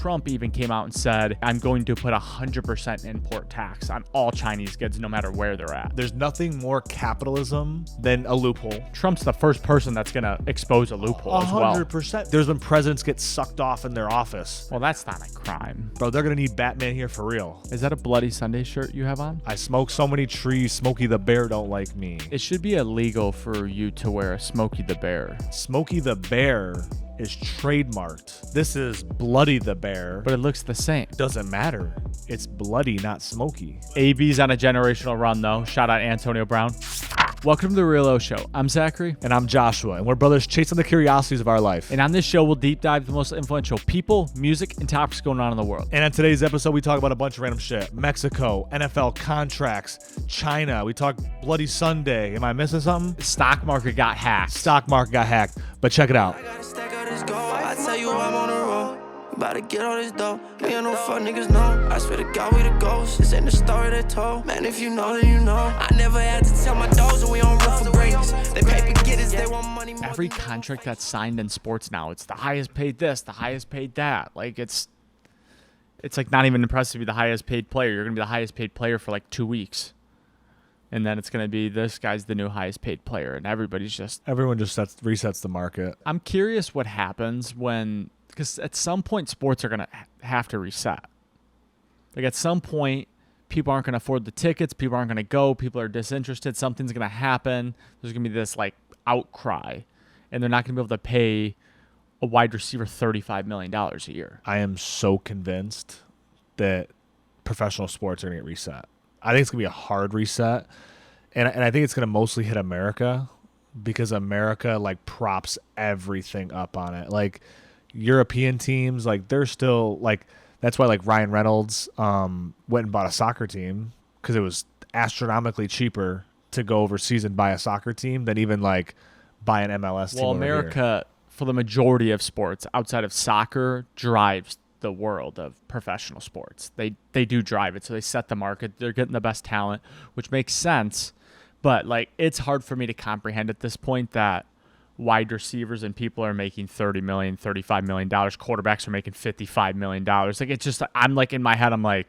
Trump even came out and said, I'm going to put 100% import tax on all Chinese goods, no matter where they're at. There's nothing more capitalism than a loophole. Trump's the first person that's going to expose a loophole as well. 100%. There's when presidents get sucked off in their office. Well, that's not a crime. Bro, they're going to need Batman here for real. Is that a Bloody Sunday shirt you have on? I smoke so many trees, Smokey the Bear don't like me. It should be illegal for you to wear a Smokey the Bear. Smokey the Bear is trademarked. This is Bloody the Bear. But it looks the same. Doesn't matter. It's bloody, not smoky. AB's on a generational run, though. Shout out Antonio Brown. Welcome to The Real Oshow. I'm Zachary. And I'm Joshua, and we're brothers chasing the curiosities of our life. And on this show, we'll deep dive the most influential people, music, and topics going on in the world. And on today's episode, we talk about a bunch of random shit. Mexico, NFL contracts, China. We talk Bloody Sunday. Am I missing something? The stock market got hacked. Stock market got hacked. But check it out. I gotta stack out this gold. I tell you I'm on the road. About to get all this dough. Me and no fuck niggas know. I swear to God we the ghosts. This ain't the story they told. Man, if you know, then you know. I never had to tell my dogs that we on rough for greatness. They paper getters, they want money more. Every contract that's signed in sports now, it's the highest paid this, the highest paid that. Like it's like not even impressive to be the highest paid player. You're gonna be the highest paid player for like 2 weeks. And then it's going to be this guy's the new highest paid player. And everyone just resets the market. I'm curious what happens because at some point sports are going to have to reset. Like at some point, people aren't going to afford the tickets. People aren't going to go. People are disinterested. Something's going to happen. There's going to be this like outcry. And they're not going to be able to pay a wide receiver $35 million a year. I am so convinced that professional sports are going to get reset. I think it's going to be a hard reset, and I think it's going to mostly hit America because America, like, props everything up on it. Like, European teams, like, they're still, like, that's why, like, Ryan Reynolds went and bought a soccer team because it was astronomically cheaper to go overseas and buy a soccer team than even, like, buy an MLS team. Well, America, for the majority of sports outside of soccer, drives the world of professional sports. They do drive it, so they set the market. They're getting the best talent, which makes sense. But like, it's hard for me to comprehend at this point that wide receivers and people are making $30 million, $35 million. Quarterbacks are making $55 million. Like, it's just, I'm like, in my head, I'm like,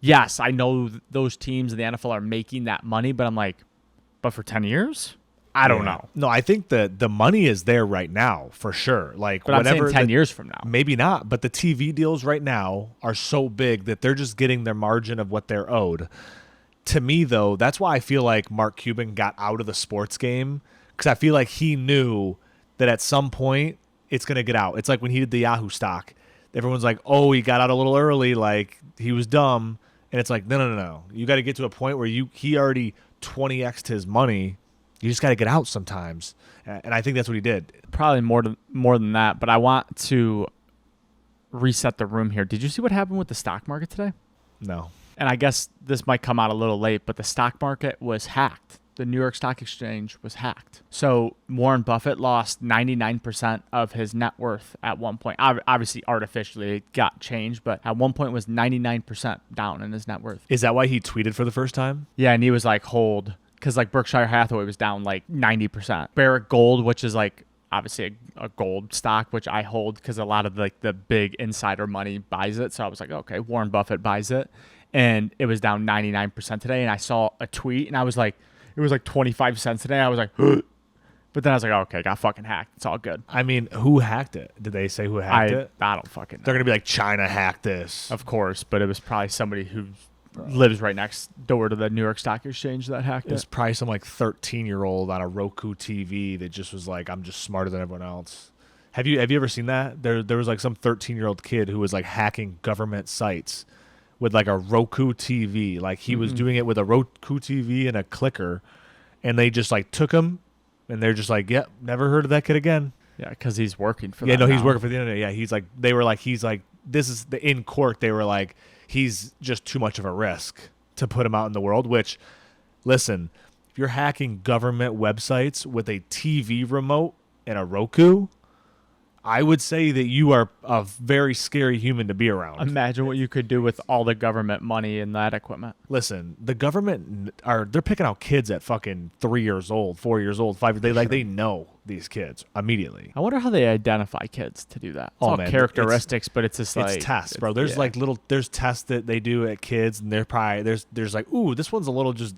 yes, I know those teams in the NFL are making that money, but I'm like, but for 10 years? I don't know. No, I think the money is there right now for sure. Like, but whatever, I'm saying 10 years from now. Maybe not, but the TV deals right now are so big that they're just getting their margin of what they're owed. To me, though, that's why I feel like Mark Cuban got out of the sports game, because I feel like he knew that at some point it's going to get out. It's like when he did the Yahoo stock. Everyone's like, oh, he got out a little early, like he was dumb. And it's like, no. You got to get to a point where he already 20x'd his money. You just got to get out sometimes. And I think that's what he did. Probably more than that, but I want to reset the room here. Did you see what happened with the stock market today? No. And I guess this might come out a little late, but the stock market was hacked. The New York Stock Exchange was hacked. So Warren Buffett lost 99% of his net worth at one point. Obviously, artificially, it got changed, but at one point was 99% down in his net worth. Is that why he tweeted for the first time? Yeah, and he was like, hold. Because like Berkshire Hathaway was down like 90%. Barrick Gold, which is like obviously a gold stock, which I hold because a lot of like the big insider money buys it. So I was like, okay, Warren Buffett buys it. And it was down 99% today. And I saw a tweet and I was like, it was like 25 cents today. I was like, but then I was like, oh, okay, got fucking hacked. It's all good. I mean, who hacked it? Did they say who hacked it? I don't fucking know. They're going to be like, China hacked this. Of course, but it was probably somebody who lives right next door to the New York Stock Exchange that hacked it. It was probably some like 13-year-old on a Roku TV that just was like, I'm just smarter than everyone else. Have you ever seen that? There was like some 13-year-old kid who was like hacking government sites with like a Roku TV. Like he was doing it with a Roku TV and a clicker, and they just like took him, and they're just like, yep, never heard of that kid again. Yeah, because he's working for them. Yeah, no, now. He's working for the internet. Yeah, he's like, this is the in court. They were like, he's just too much of a risk to put him out in the world, which, listen, if you're hacking government websites with a TV remote and a Roku, I would say that you are a very scary human to be around. Imagine what you could do with all the government money and that equipment. Listen, the government they're picking out kids at fucking 3 years old, 4 years old, 5. They know these kids immediately. I wonder how they identify kids to do that. It's all man, characteristics, but it's just like it's tests, bro. There's there's tests that they do at kids, and they're probably there's like, ooh, this one's a little just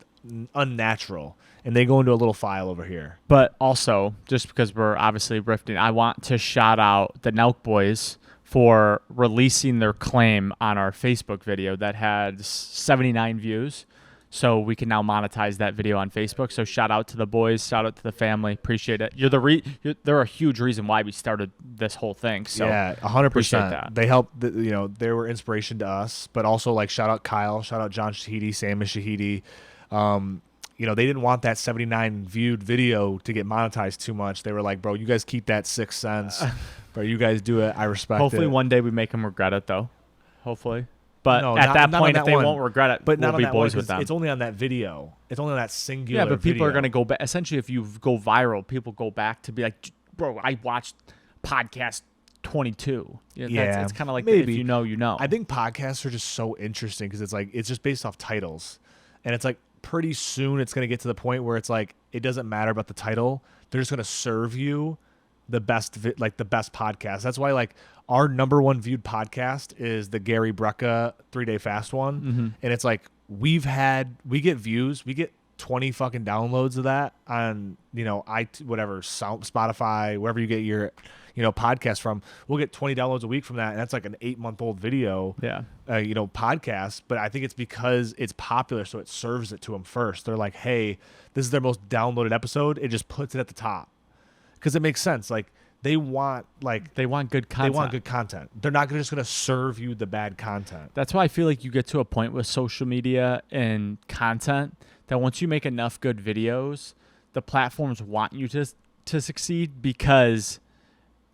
unnatural, and they go into a little file over here. But also, just because we're obviously riffing, I want to shout out the Nelk Boys for releasing their claim on our Facebook video that had 79 views. So we can now monetize that video on Facebook. So shout out to the boys, shout out to the family. Appreciate it. They're a huge reason why we started this whole thing. So yeah, 100%. They helped. They were inspiration to us. But also, like, shout out Kyle, shout out John Shahidi, Sam Shahidi. They didn't want that 79 viewed video to get monetized too much. They were like, bro, you guys keep that 6 cents. Bro, you guys do it. I respect it. Hopefully one day we make them regret it, though. Hopefully. But no, at that point, if they won't regret it, but we'll be boys with them. It's only on that video. It's only on that singular video. Yeah, but people are going to go back. Essentially, if you go viral, people go back to be like, bro, I watched podcast 22. It's kind of like maybe. If you know, you know. I think podcasts are just so interesting because it's just based off titles. And it's like pretty soon it's going to get to the point where it's like it doesn't matter about the title. They're just going to serve you the best the best podcast. That's why like our number one viewed podcast is the Gary Brecka 3-Day Fast one. Mm-hmm. And it's like we get views, we get 20 fucking downloads of that on, Spotify, wherever you get your, podcast from. We'll get 20 downloads a week from that. And that's like an 8-month-old video, podcast. But I think it's because it's popular. So it serves it to them first. They're like, hey, this is their most downloaded episode. It just puts it at the top because it makes sense. Like, they want good content. They're not just going to serve you the bad content. That's why I feel like you get to a point with social media and content that once you make enough good videos, the platforms want you to succeed because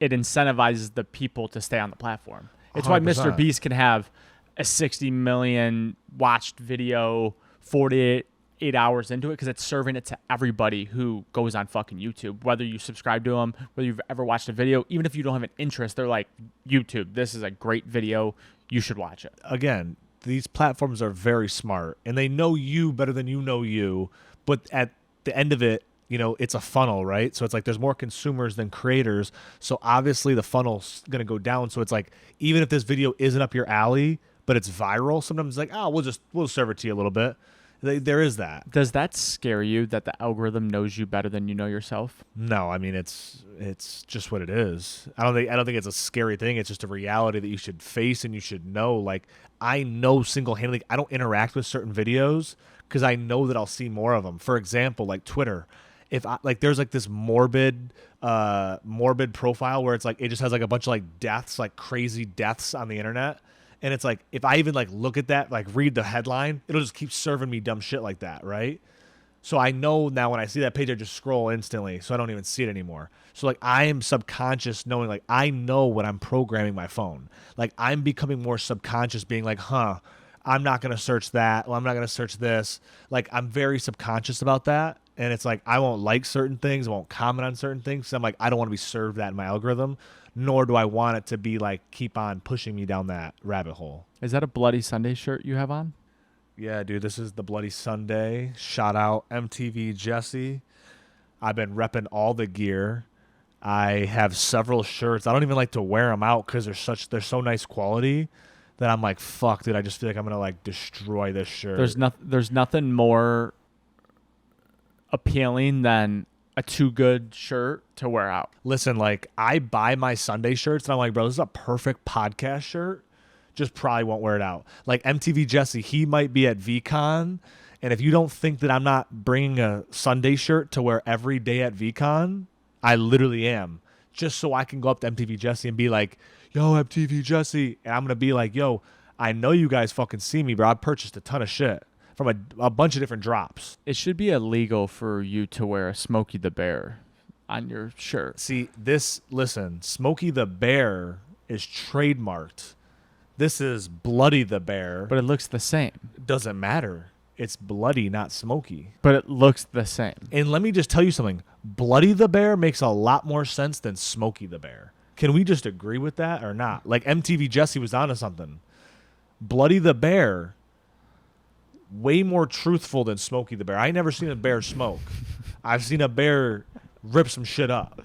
it incentivizes the people to stay on the platform. It's 100%. Why Mr. Beast can have a 60 million watched video 48 hours into it because it's serving it to everybody who goes on fucking YouTube. Whether you subscribe to them, whether you've ever watched a video, even if you don't have an interest, they're like, YouTube, this is a great video. You should watch it. Again, these platforms are very smart and they know you better than you know you. But at the end of it, it's a funnel, right? So it's like there's more consumers than creators. So obviously the funnel's going to go down. So it's like even if this video isn't up your alley, but it's viral, sometimes it's like, we'll serve it to you a little bit. There is that. Does that scare you that the algorithm knows you better than you know yourself? No, I mean it's just what it is. I don't think it's a scary thing. It's just a reality that you should face and you should know. Like, I know single-handedly I don't interact with certain videos because I know that I'll see more of them. For example, like Twitter. If there's like this morbid profile where it's like it just has like a bunch of like deaths, like crazy deaths on the internet. And it's like, if I even like look at that, like read the headline, it'll just keep serving me dumb shit like that, right? So I know now when I see that page, I just scroll instantly, so I don't even see it anymore. So like I am subconscious knowing, like I know when I'm programming my phone. Like I'm becoming more subconscious being like, I'm not going to search that. Well, I'm not going to search this. Like I'm very subconscious about that. And it's like, I won't like certain things. I won't comment on certain things. So I'm like, I don't want to be served that in my algorithm. Nor do I want it to be like keep on pushing me down that rabbit hole. Is that a Bloody Sunday shirt you have on? Yeah, dude, this is the Bloody Sunday. Shout out MTV Jesse. I've been repping all the gear. I have several shirts. I don't even like to wear them out because they're so nice quality that I'm like, fuck, dude, I just feel like I'm going to like destroy this shirt. There's nothing more appealing than a too good shirt to wear out. Listen, like I buy my Sunday shirts and I'm like, bro, this is a perfect podcast shirt. Just probably won't wear it out. Like MTV Jesse, he might be at VCon. And if you don't think that I'm not bringing a Sunday shirt to wear every day at VCon, I literally am. Just so I can go up to MTV Jesse and be like, yo, MTV Jesse. And I'm going to be like, yo, I know you guys fucking see me, bro. I purchased a ton of shit from a bunch of different drops. It should be illegal for you to wear a Smokey the Bear on your shirt. See, listen, Smokey the Bear is trademarked. This is Bloody the Bear. But it looks the same. Doesn't matter. It's Bloody, not Smokey. But it looks the same. And let me just tell you something. Bloody the Bear makes a lot more sense than Smokey the Bear. Can we just agree with that or not? Like MTV Jesse was onto something. Bloody the Bear, way more truthful than Smokey the Bear. I ain't never seen a bear smoke. I've seen a bear rip some shit up.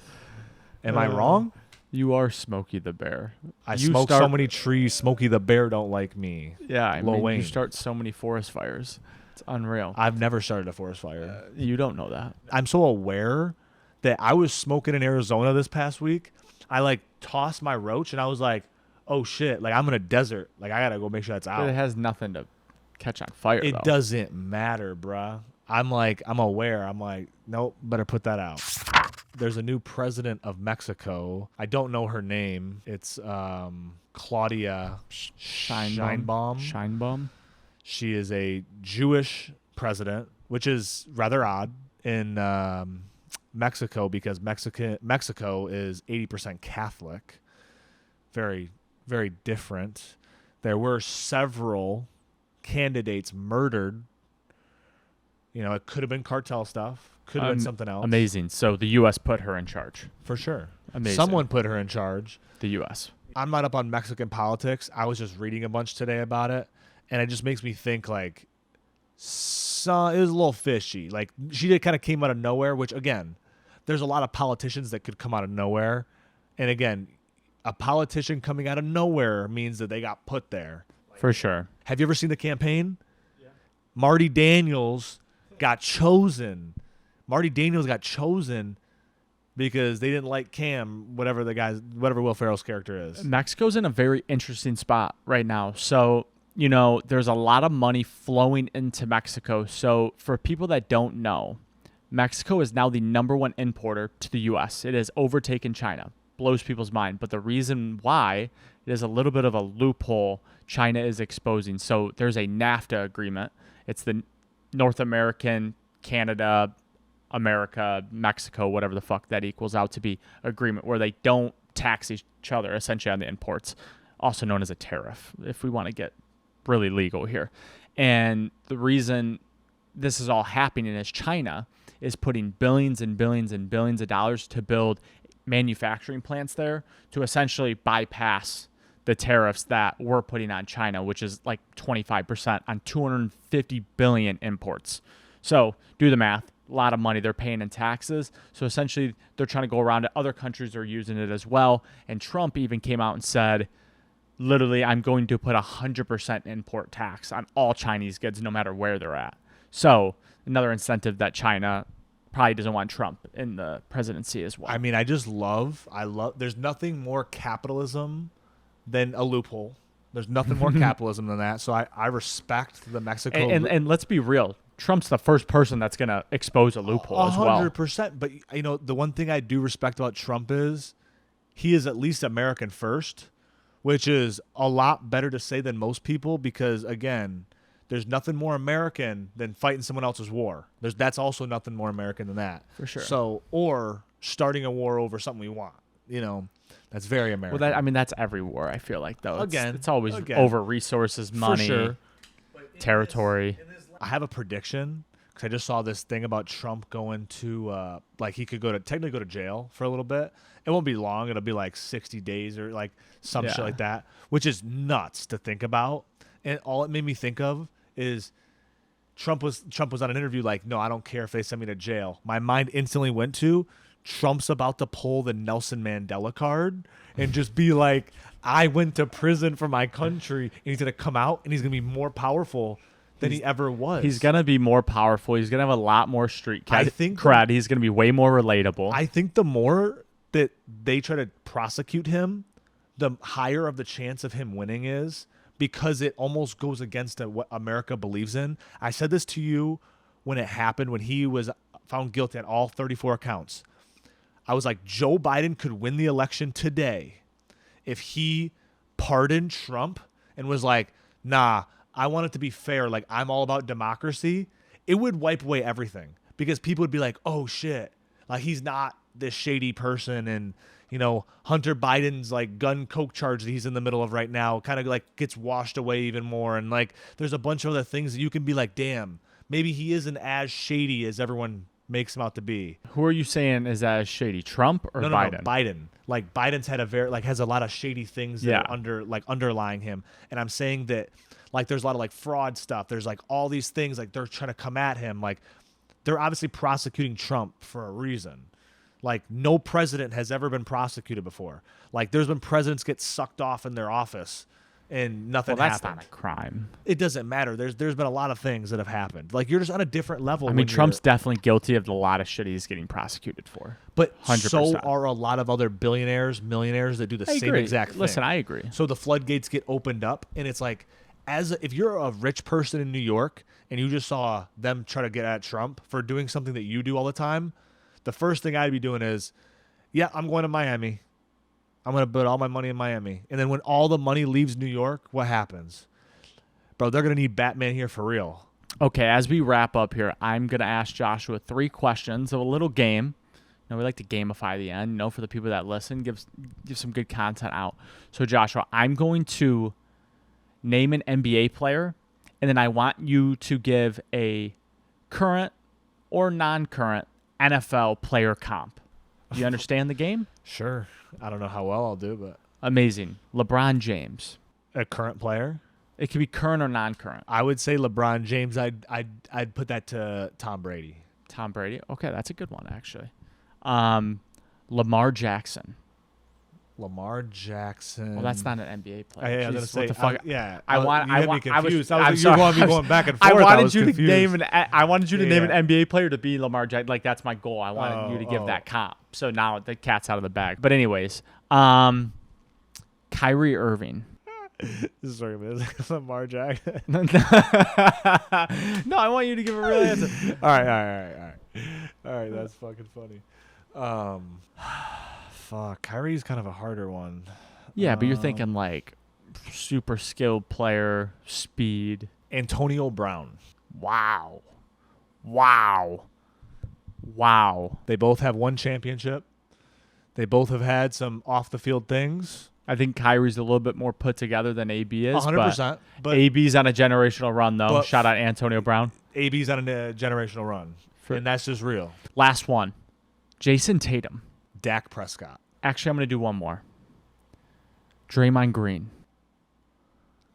Am I wrong? You are Smokey the Bear. I smoke so many trees. Smokey the Bear don't like me. Yeah, I Lil mean, Wayne. you start so many forest fires. It's unreal. I've never started a forest fire. You don't know that. I'm so aware that I was smoking in Arizona this past week. I like tossed my roach and I was like, oh shit, like I'm in a desert. Like I gotta go make sure that's But out. it has nothing to catch on fire, It though. doesn't matter, bruh. I'm aware. I'm like, nope, better put that out. There's a new president of Mexico. I don't know her name. It's Claudia Sheinbaum. Sheinbaum. She is a Jewish president, which is rather odd in Mexico because Mexico is 80% Catholic. Very, very different. There were several candidates murdered. You know, it could have been cartel stuff. Could have been something else. Amazing. So the U.S. put her in charge. For sure. Amazing. Someone put her in charge. The U.S. I'm not up on Mexican politics. I was just reading a bunch today about it, and it just makes me think like it was a little fishy. Like she kind of came out of nowhere, which again, there's a lot of politicians that could come out of nowhere, and again, a politician coming out of nowhere means that they got put there. For sure. Have you ever seen the campaign? Yeah. Marty Daniels got chosen. Marty Daniels got chosen because they didn't like Cam, whatever Will Ferrell's character is. Mexico's in a very interesting spot right now. So, you know, there's a lot of money flowing into Mexico. So for people that don't know, Mexico is now the #1 importer to the U.S. It has overtaken China. Blows people's mind. But the reason why, it is a little bit of a loophole China is exposing. So there's a NAFTA agreement. It's the North American, Canada, America, Mexico, whatever the fuck that equals out to be, agreement where they don't tax each other essentially on the imports, also known as a tariff, if we want to get really legal here. And the reason this is all happening is China is putting billions and billions and billions of dollars to build manufacturing plants there to essentially bypass the tariffs that we're putting on China, which is like 25% on 250 billion imports. So do the math. A lot of money they're paying in taxes. So essentially they're trying to go around it. Other countries are using it as well. And Trump even came out and said, literally, I'm going to put 100% import tax on all Chinese goods, no matter where they're at. So another incentive that China probably doesn't want Trump in the presidency as well. I mean, I love, there's nothing more capitalism than a loophole. There's nothing more capitalism than that. So I respect the Mexico. And let's be real. Trump's the first person that's going to expose a loophole as well. 100%. But, you know, the one thing I do respect about Trump is he is at least American first, which is a lot better to say than most people because, again, there's nothing more American than fighting someone else's war. That's also nothing more American than that. For sure. So, or starting a war over something we want. You know, that's very American. Well, that's every war, I feel like, though. It's always again. over resources, money, For sure. territory. I have a prediction because I just saw this thing about Trump going to he could technically go to jail for a little bit. It won't be long. It'll be like 60 days or like some shit like that, which is nuts to think about. And all it made me think of is Trump was on an interview like, no, I don't care if they send me to jail. My mind instantly went to Trump's about to pull the Nelson Mandela card and just be like, I went to prison for my country, and he's going to come out and he's going to be more powerful than he ever was. He's going to be more powerful. He's going to have a lot more street cred. He's going to be way more relatable. I think the more that they try to prosecute him, the higher of the chance of him winning is, because it almost goes against what America believes in. I said this to you when it happened, when he was found guilty on all 34 counts. I was like, Joe Biden could win the election today if he pardoned Trump and was like, nah, I want it to be fair. Like, I'm all about democracy. It would wipe away everything because people would be like, oh, shit. Like, he's not this shady person. And, you know, Hunter Biden's, like, gun coke charge that he's in the middle of right now kind of, like, gets washed away even more. And, like, there's a bunch of other things that you can be like, damn, maybe he isn't as shady as everyone makes him out to be. Who are you saying is as shady, Trump or Biden? No, Biden. Like Biden's had has a lot of shady things that are underlying him. And I'm saying that like there's a lot of like fraud stuff. There's like all these things like they're trying to come at him. Like they're obviously prosecuting Trump for a reason. Like no president has ever been prosecuted before. Like there's been presidents get sucked off in their office and nothing Well, that's happened. not a crime. It doesn't matter. There's been a lot of things that have happened. Like you're just on a different level. I mean, Trump's definitely guilty of a lot of shit he's getting prosecuted for. But 100%. so are a lot of other billionaires, millionaires that do the same exact thing. Listen, I agree. So the floodgates get opened up, and it's like, if you're a rich person in New York and you just saw them try to get at Trump for doing something that you do all the time, the first thing I'd be doing is, yeah, I'm going to Miami. I'm going to put all my money in Miami. And then when all the money leaves New York, what happens? Bro, they're going to need Batman here for real. Okay, as we wrap up here, I'm going to ask Joshua 3 questions of a little game. We like to gamify the end, for the people that listen, give some good content out. So, Joshua, I'm going to name an NBA player, and then I want you to give a current or non-current NFL player comp. Do you understand the game? Sure. I don't know how well I'll do, but Amazing. LeBron James. a current player. It could be current or non-current. I would say LeBron James. I'd put that to Tom Brady. Tom Brady. Okay, that's a good one, actually. Lamar Jackson. Lamar Jackson. Well, that's not an NBA player. I was Jeez, gonna what the say, fuck? I want. I was I'm sorry. sorry. You going back and forth. I wanted was you confused. to name I wanted you to name Yeah. an NBA player to be Lamar Jackson. Like that's my goal. I wanted you to give that comp. So now the cat's out of the bag. But anyways, Kyrie Irving. Sorry, man. Lamar Jackson. No, I want you to give a real answer. All right. That's fucking funny. Fuck. Kyrie's kind of a harder one. Yeah, but you're thinking like super skilled player, speed. Antonio Brown. Wow. They both have one championship. They both have had some off the field things. I think Kyrie's a little bit more put together than AB is. 100%. But AB's on a generational run, though. but- Shout out Antonio Brown. AB's on a generational run. And that's just real. Last one. Jason Tatum. Dak Prescott. Actually, I'm going to do one more. Draymond Green.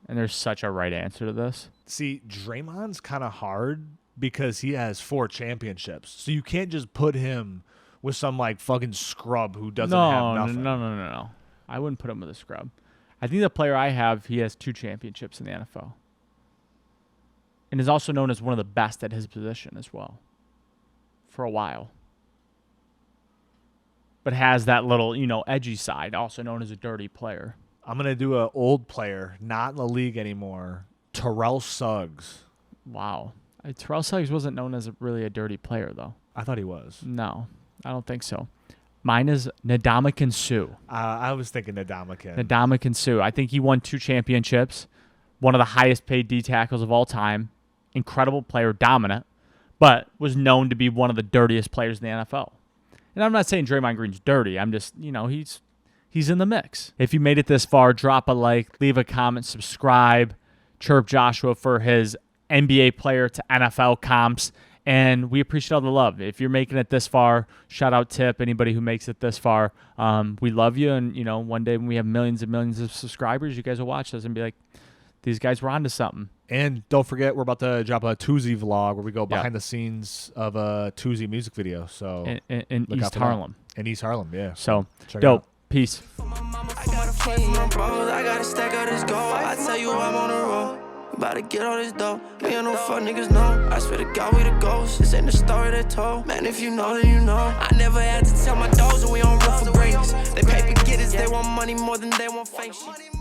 And there's such a right answer to this. See, Draymond's kind of hard because he has 4 championships. So you can't just put him with some like fucking scrub who doesn't have nothing. No. I wouldn't put him with a scrub. I think the player I have, he has 2 championships in the NFL. And is also known as one of the best at his position as well. For a while. But has that little, edgy side, also known as a dirty player. I'm going to do an old player, not in the league anymore. Terrell Suggs. Wow. Terrell Suggs wasn't known as really a dirty player, though. I thought he was. No, I don't think so. Mine is Ndamukong Suh. I was thinking Ndamukong. Ndamukong Suh. I think he won 2 championships. One of the highest paid D tackles of all time. Incredible player, dominant, but was known to be one of the dirtiest players in the NFL. And I'm not saying Draymond Green's dirty. I'm just, he's in the mix. If you made it this far, drop a like, leave a comment, subscribe, chirp Joshua for his NBA player to NFL comps. And we appreciate all the love. If you're making it this far, shout out Tip, anybody who makes it this far. We love you. And, one day when we have millions and millions of subscribers, you guys will watch this and be like, these guys were onto something. And don't forget, we're about to drop a Tuesday vlog where we go behind the scenes of a Tuesday music video. So in East Harlem. In East Harlem, yeah. So, check dope. it out. Peace. I got a fight for my bros, I gotta stack up this gold. I tell you I'm on the road. About to get all this dough. Me and no fuck niggas know. I swear to God we the ghosts. This ain't the story they told. Man, if you know, then you know. I never had to tell my dogs that we on road for greatness. They paper getters, they want money more than they want fake shit.